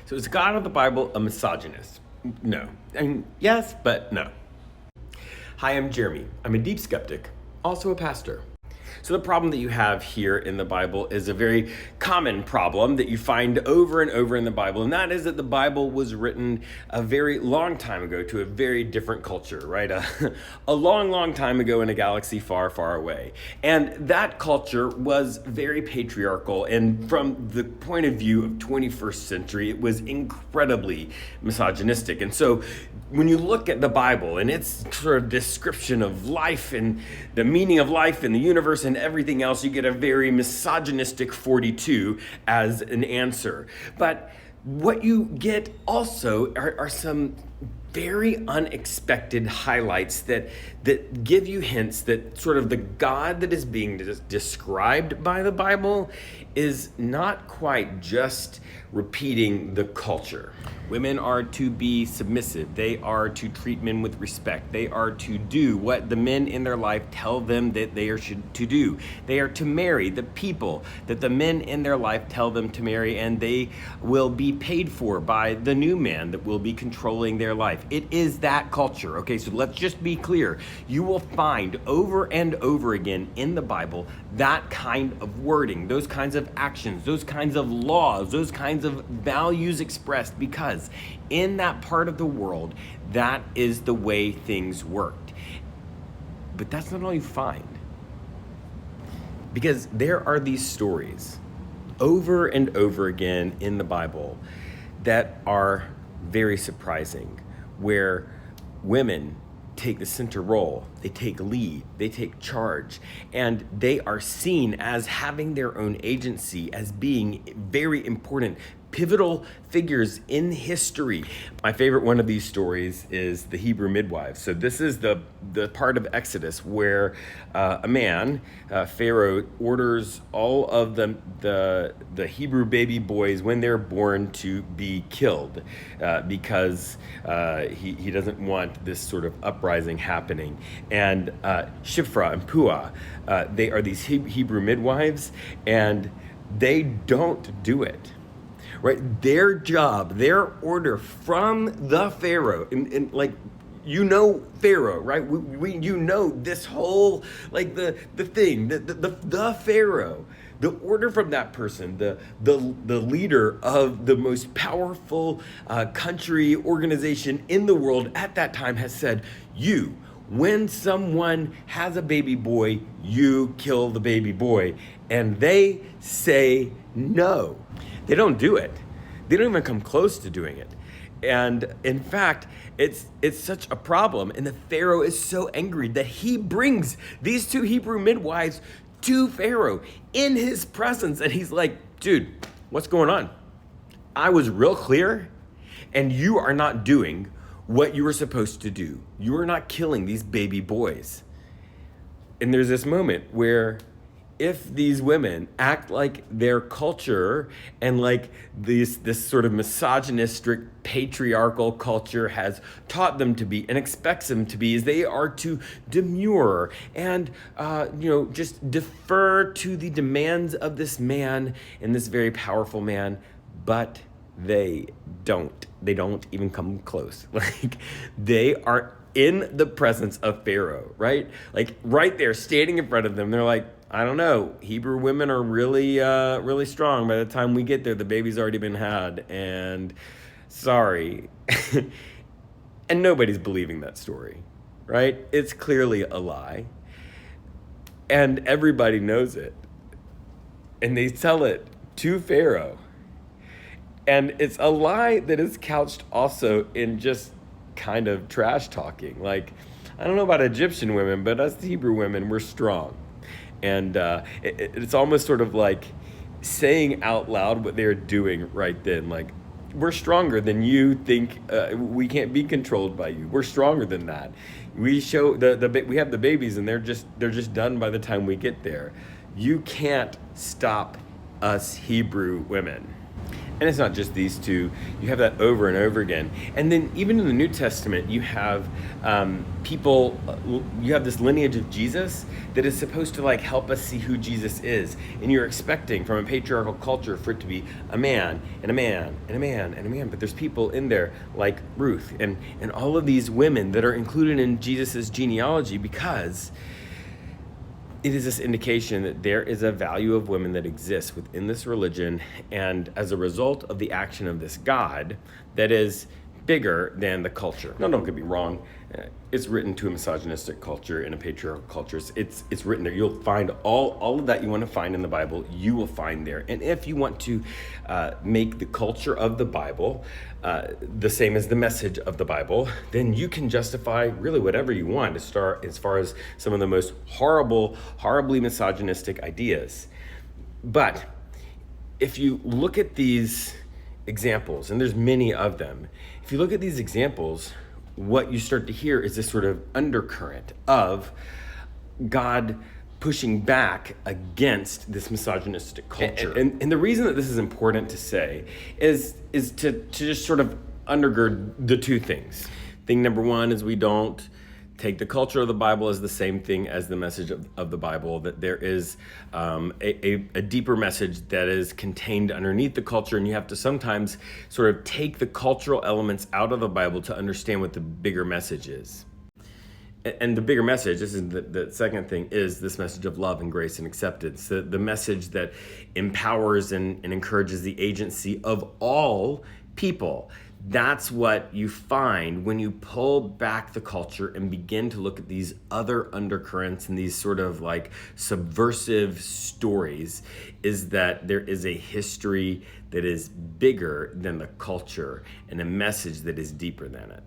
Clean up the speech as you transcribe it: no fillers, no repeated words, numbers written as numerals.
So is God of the Bible a misogynist? No. I mean, yes, but no. Hi, I'm Jeremy. I'm a deep skeptic, also a pastor. So the problem that you have here in the Bible is a very common problem that you find over and over in the Bible, and that is that the Bible was written a very long time ago to a very different culture, right? A long time ago in a galaxy far, far away. And that culture was very patriarchal, and from the point of view of 21st century, it was incredibly misogynistic. And so when you look at the Bible and its sort of description of life and the meaning of life and the universe and everything else, you get a very misogynistic 42 as an answer. But what you get also are some very unexpected highlights that give you hints that sort of the God that is being described by the Bible is not quite just repeating the culture. Women are to be submissive. They are to treat men with respect. They are to do what the men in their life tell them that they are to do. They are to marry the people that the men in their life tell them to marry, and they will be paid for by the new man that will be controlling their life. It is that culture. Okay, so let's just be clear. You will find over and over again in the Bible that kind of wording, those kinds of actions, those kinds of laws, those kinds of values expressed, because in that part of the world, that is the way things worked. But that's not all you find. Because there are these stories over and over again in the Bible that are very surprising, where women take the center role, they take lead, they take charge, and they are seen as having their own agency, as being very important, pivotal figures in history. My favorite one of these stories is the Hebrew midwives. So this is the part of Exodus where a man, Pharaoh, orders all of the Hebrew baby boys when they're born to be killed because he doesn't want this sort of uprising happening. And Shiphrah and Puah, they are these Hebrew midwives, and they don't do it. Right, their job, their order from the Pharaoh, and like, you know, Pharaoh, right? You know this whole, like, the thing, the Pharaoh, the order from that person, the leader of the most powerful country organization in the world at that time has said, when someone has a baby boy, you kill the baby boy. And they say no. They don't do it. They don't even come close to doing it. And in fact, it's such a problem. And the Pharaoh is so angry that he brings these two Hebrew midwives to Pharaoh in his presence. And he's like, dude, what's going on? I was real clear, and you are not doing what you were supposed to do. You are not killing these baby boys. And there's this moment where if these women act like their culture and like this sort of misogynistic, patriarchal culture has taught them to be and expects them to be, is they are to demur and just defer to the demands of this man and this very powerful man, but they don't even come close. Like, they are in the presence of Pharaoh, right? Like, right there, standing in front of them, they're like, I don't know, Hebrew women are really strong. By the time we get there, the baby's already been had, and sorry. And nobody's believing that story, right? It's clearly a lie. And everybody knows it. And they tell it to Pharaoh. And it's a lie that is couched also in just kind of trash talking. Like, I don't know about Egyptian women, but us Hebrew women, we're strong. And it's almost sort of like saying out loud what they're doing right then. Like, we're stronger than you think. We can't be controlled by you. We're stronger than that. We show we have the babies, and they're just done by the time we get there. You can't stop us Hebrew women. And it's not just these two. You have that over and over again. And then even in the New Testament, you have people, you have this lineage of Jesus that is supposed to like help us see who Jesus is. And you're expecting from a patriarchal culture for it to be a man and a man and a man and a man. But there's people in there like Ruth and all of these women that are included in Jesus's genealogy because it is this indication that there is a value of women that exists within this religion, and as a result of the action of this God that is bigger than the culture. Now, don't get me wrong. It's written to a misogynistic culture and a patriarchal culture. It's written there. You'll find all of that you want to find in the Bible, you will find there. And if you want to make the culture of the Bible the same as the message of the Bible, then you can justify really whatever you want as far as some of the most horribly misogynistic ideas. But if you look at these examples, and there's many of them, if you look at these examples, what you start to hear is this sort of undercurrent of God pushing back against this misogynistic culture. And the reason that this is important to say is to just sort of undergird the two things. Thing number one is we don't take the culture of the Bible as the same thing as the message of the Bible, that there is a deeper message that is contained underneath the culture, and you have to sometimes sort of take the cultural elements out of the Bible to understand what the bigger message is. And the bigger message, this is the second thing, is this message of love and grace and acceptance, the message that empowers and encourages the agency of all people. That's what you find when you pull back the culture and begin to look at these other undercurrents and these sort of like subversive stories, is that there is a history that is bigger than the culture and a message that is deeper than it.